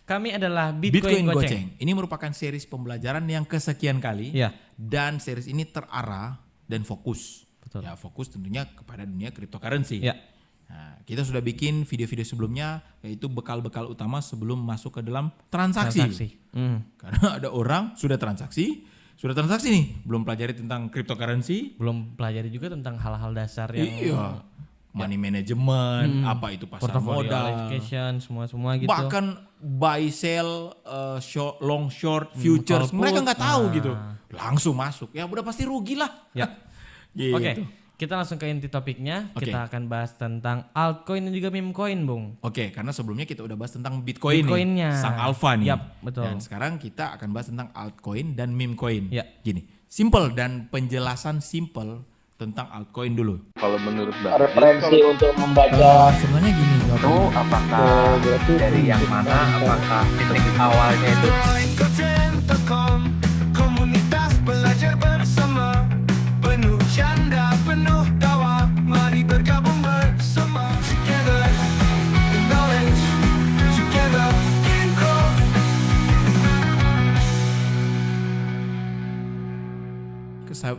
Kami adalah Bitcoin Goceng. Ini merupakan series pembelajaran yang kesekian kali. Ya. Dan series ini terarah dan fokus. Betul. Ya, fokus tentunya kepada dunia cryptocurrency. Ya. Nah, kita sudah bikin video-video sebelumnya, yaitu bekal-bekal utama sebelum masuk ke dalam transaksi. Karena ada orang sudah transaksi nih, belum pelajari tentang cryptocurrency. Belum pelajari juga tentang hal-hal dasar yang money management, apa itu pasar portfolio modal, allocation, semua gitu. bahkan buy sell, long short, futures, mereka nggak tahu gitu, langsung masuk, ya udah pasti rugi lah. Ya. Gitu. Oke, kita langsung ke inti topiknya. Oke. Kita akan bahas tentang altcoin dan juga meme coin, Bung. Oke, karena sebelumnya kita udah bahas tentang Bitcoin Bitcoinnya. nih, sang alpha nih. Yap, betul. Dan sekarang kita akan bahas tentang altcoin dan meme coin. Ya. Gini, simple dan penjelasan simple tentang altcoin dulu. Kalau menurut Mbak, referensi untuk membaca Sebenarnya gini, itu apakah dari yang mana? Apakah titik awalnya itu Bitcoin.com, komunitas belajar bersama, penuh canda, penuh tawa, mari bergabung bersama. Together, the knowledge, together, in growth.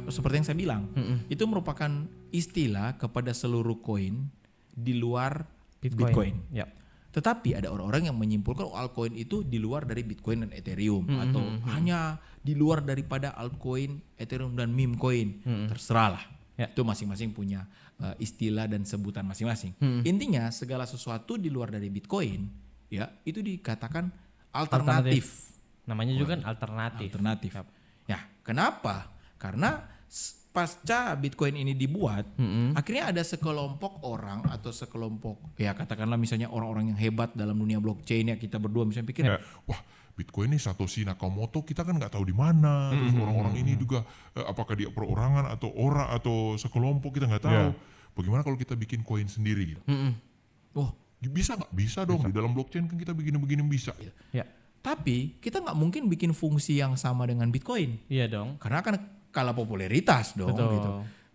Seperti yang saya bilang, itu merupakan istilah kepada seluruh koin di luar Bitcoin. Ya. Tetapi ada orang-orang yang menyimpulkan altcoin itu di luar dari Bitcoin dan Ethereum atau hanya di luar daripada altcoin, Ethereum dan meme coin. Terserah lah. Ya. Itu masing-masing punya istilah dan sebutan masing-masing. Intinya segala sesuatu di luar dari Bitcoin ya itu dikatakan alternatif. Namanya juga kan alternatif. Alternatif. Ya, kenapa? Karena pasca Bitcoin ini dibuat, akhirnya ada sekelompok orang atau sekelompok, ya katakanlah misalnya orang-orang yang hebat dalam dunia blockchain, ya kita berdua misalnya pikir, wah Bitcoin ini Satoshi Nakamoto kita kan nggak tahu di mana, terus orang-orang ini juga apakah dia perorangan atau atau sekelompok kita nggak tahu. Bagaimana kalau kita bikin koin sendiri gitu? oh Bisa nggak? Bisa dong, di dalam blockchain kan kita begini-begini bisa. Ya. tapi kita nggak mungkin bikin fungsi yang sama dengan Bitcoin, Iya dong. karena kan kalah popularitas dong. Betul. Gitu.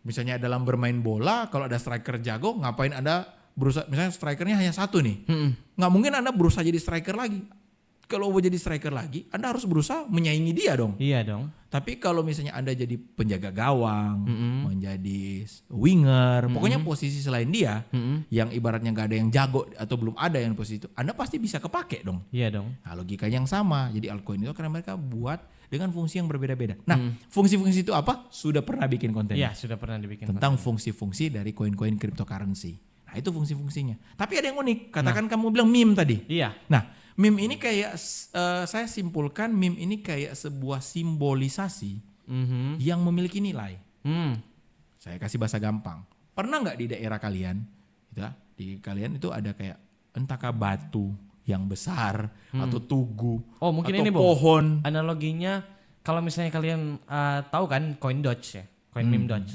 Misalnya dalam bermain bola, kalau ada striker jago, ngapain Anda berusaha, misalnya strikernya hanya satu nih, nggak mungkin Anda berusaha jadi striker lagi. Kalau mau jadi striker lagi, Anda harus berusaha menyaingi dia dong. Iya dong. Tapi kalau misalnya Anda jadi penjaga gawang, menjadi winger, pokoknya posisi selain dia, yang ibaratnya gak ada yang jago atau belum ada yang posisi itu, Anda pasti bisa kepake dong. Iya dong. Nah, logikanya yang sama. Jadi altcoin itu karena mereka buat dengan fungsi yang berbeda-beda. Nah, fungsi-fungsi itu apa? Sudah pernah bikin konten Iya, sudah pernah dibikin. tentang fungsi-fungsi dari koin-koin cryptocurrency. Nah, itu fungsi-fungsinya. Tapi ada yang unik. Katakan kamu bilang meme tadi. Iya. Nah, meme ini kayak saya simpulkan meme ini kayak sebuah simbolisasi yang memiliki nilai. Saya kasih bahasa gampang. Pernah nggak di daerah kalian, gitu, di kalian itu ada kayak entahkah batu yang besar atau tugu, Oh, mungkin atau ini, Bung. pohon. Analoginya kalau misalnya kalian tahu kan koin Doge ya, koin meme Doge.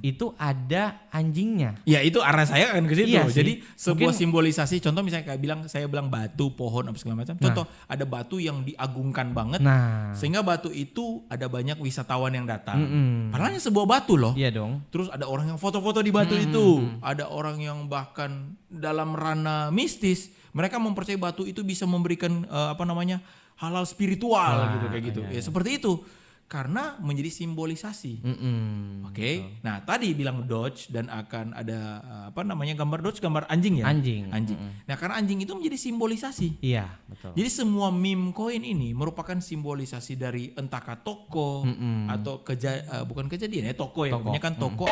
Itu ada anjingnya. Ya itu arah saya akan ke situ. Iya sih. Jadi sebuah Mungkin- simbolisasi. Contoh misalnya kayak saya bilang batu, pohon, apa segala macam. Contoh ada batu yang diagungkan banget. Nah. Sehingga batu itu ada banyak wisatawan yang datang. Padahal hanya sebuah batu loh. Iya dong. Terus ada orang yang foto-foto di batu itu. Ada orang yang bahkan dalam ranah mistis, mereka mempercayai batu itu bisa memberikan hal-hal spiritual gitu kayak gitu. Ya seperti itu. Karena menjadi simbolisasi. Oke. Nah, tadi bilang Doge dan akan ada gambar Doge, gambar anjing ya? Anjing. Nah, karena anjing itu menjadi simbolisasi. Iya, betul. Jadi semua meme coin ini merupakan simbolisasi dari entahkah toko atau bukan kejadian ya, toko ya, Toko. punya kan toko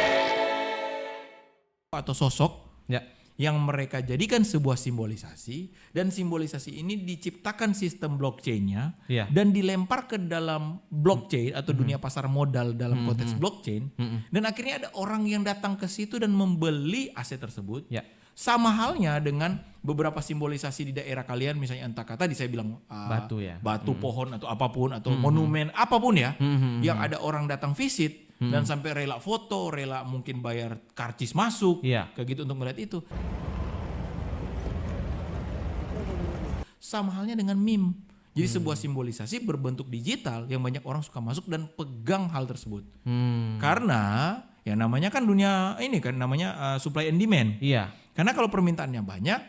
atau sosok Ya. yang mereka jadikan sebuah simbolisasi, dan simbolisasi ini diciptakan sistem blockchain-nya Iya. dan dilempar ke dalam blockchain atau dunia pasar modal dalam konteks blockchain, dan akhirnya ada orang yang datang ke situ dan membeli aset tersebut. Ya. Sama halnya dengan beberapa simbolisasi di daerah kalian, misalnya entah kata tadi saya bilang Batu ya. batu, pohon atau apapun atau monumen apapun ya, yang ada orang datang visit dan sampai rela foto, rela mungkin bayar karcis masuk, Iya. kayak gitu untuk melihat itu. Sama halnya dengan meme. Jadi sebuah simbolisasi berbentuk digital yang banyak orang suka masuk dan pegang hal tersebut. Karena ya namanya kan dunia ini kan namanya supply and demand. Iya. Karena kalau permintaannya banyak,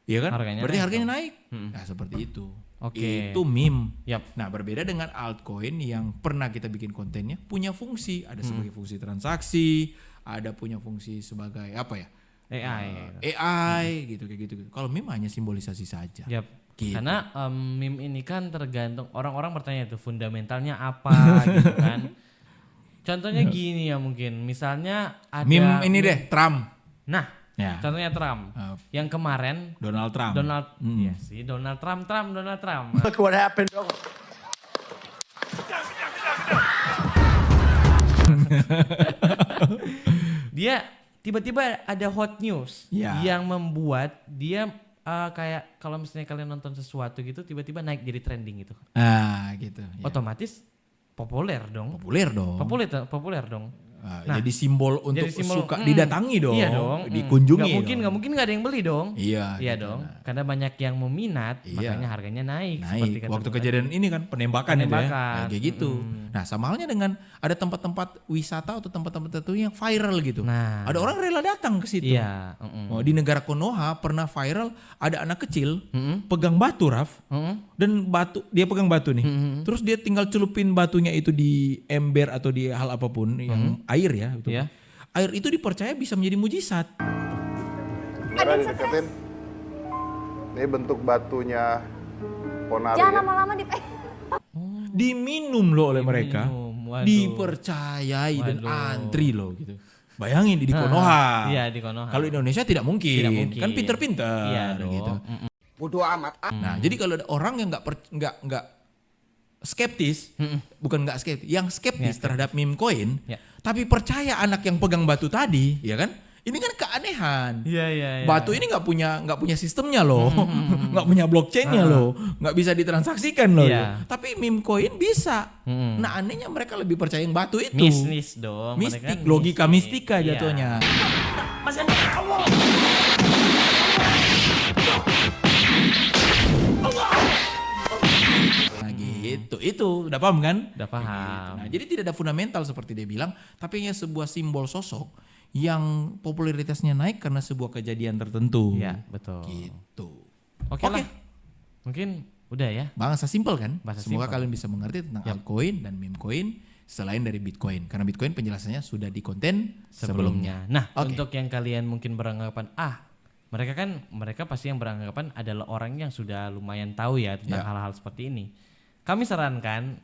ya kan, Harganya berarti naik harganya naik. Nah seperti itu. Oke. Itu meme. Yap. Nah, berbeda dengan altcoin yang pernah kita bikin kontennya punya fungsi, ada sebagai fungsi transaksi, ada punya fungsi sebagai apa ya? AI gitu kayak gitu. Kalau meme hanya simbolisasi saja. Yap. Gitu. Karena meme ini kan tergantung orang-orang bertanya itu fundamentalnya apa gitu kan. Contohnya gini ya mungkin, misalnya ada Meme ini deh, Trump. Nah, Ya. contohnya Trump. Yang kemarin Donald Trump. Iya sih, Donald Trump. Look what happened. Dia tiba-tiba ada hot news Ya. yang membuat dia kayak kalau misalnya kalian nonton sesuatu gitu tiba-tiba naik jadi trending gitu. Ah, gitu. Ya. Otomatis populer dong. Populer dong. Populer dong. Jadi simbol untuk jadi simbol, suka didatangi dong. Iya dong. Dikunjungi. Nggak mungkin nggak ada yang beli dong. Iya. Iya gitu. dong. Karena banyak yang meminat, Iya. makanya harganya naik. Naik. kata Waktu Bung kejadian ini kan penembakan itu ya. Penembakan. Nah, kayak gitu. Nah, sama halnya dengan ada tempat-tempat wisata atau tempat-tempat tertentu yang viral gitu. Nah. Ada orang rela datang ke situ. Iya. Oh, di negara Konoha pernah viral ada anak kecil pegang batu, Raf. Dan dia pegang batu nih. Terus dia tinggal celupin batunya itu di ember atau di hal apapun yang air ya, gitu. Iya. Air itu dipercaya bisa menjadi mujizat. Kamera dideketin. Ini bentuk batunya Ponari Jangan ya. lama-lama Diminum loh oleh mereka. Waduh. Dipercayai dan Waduh. antri loh gitu. Bayangin di Konoha. Iya di Konoha. Kalau Indonesia tidak mungkin. Tidak mungkin. Kan pinter-pinter Iya dong. gitu. Bodoh amat. Nah, jadi kalau ada orang yang nggak skeptis, bukan nggak skeptis, yang skeptis terhadap meme coin, Ya. tapi percaya anak yang pegang batu tadi, ya kan? Ini kan keanehan. Iya. Batu ini nggak punya sistemnya loh, nggak punya blockchainnya loh, nggak bisa ditransaksikan loh. Iya. Tapi meme coin bisa. Nah, anehnya mereka lebih percaya yang batu itu. Mistis dong. Mistik, mereka logika mistis. mistika Iya. jatuhnya. Nah gitu, itu udah paham kan? Udah paham. Nah, jadi tidak ada fundamental seperti dia bilang, tapi hanya sebuah simbol sosok yang popularitasnya naik karena sebuah kejadian tertentu. Iya betul. Gitu. Oke lah. Mungkin udah ya. Bahasa simpel kan? Bahasa Semoga simpel. kalian bisa mengerti tentang altcoin dan meme coin selain dari Bitcoin. Karena Bitcoin penjelasannya sudah di konten sebelumnya. Nah, Oke. untuk yang kalian mungkin beranggapan mereka pasti yang beranggapan adalah orang yang sudah lumayan tahu ya tentang Ya. hal-hal seperti ini. Kami sarankan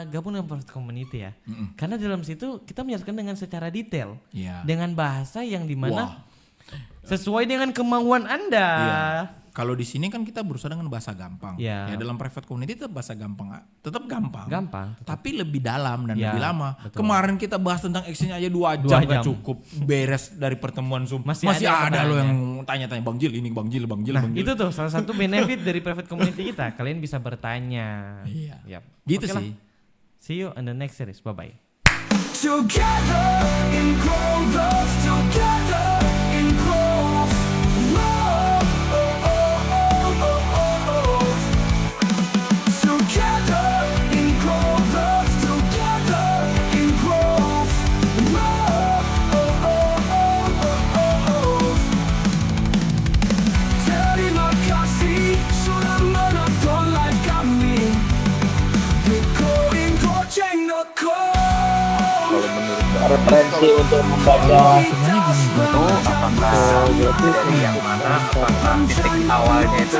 gabung dengan private community ya. Karena dalam situ kita menjelaskan dengan secara detail. Iya. Dengan bahasa yang Wah. dimana sesuai dengan kemauan Anda. Iya. Kalau di sini kan kita berusaha dengan bahasa gampang. Iya. Ya dalam private community tetap bahasa gampang, tetap gampang. Gampang. Tapi lebih dalam dan Ya, lebih lama. betul. Kemarin kita bahas tentang exchange aja 2 2 jam gak jam. cukup beres dari pertemuan Zoom. Masih ada ada lo pertanyaan. yang tanya-tanya Bang Jil ini, Bang Jil. Nah, itu tuh salah satu benefit dari private community kita. Kalian bisa bertanya. Iya. Yap. Gitu Oke lah. sih. See you in the next series. Bye-bye. Together in growth, together in growth. Whoa, oh, oh, oh, oh, oh, oh. Together in growth, together in growth. Whoa, oh, oh, oh, oh, oh. Terima kasih sudah menonton live kami. Bitcoin.com. Kalau menurut Referensi untuk membaca Itu apakah dari yang mana? Apakah titik awalnya itu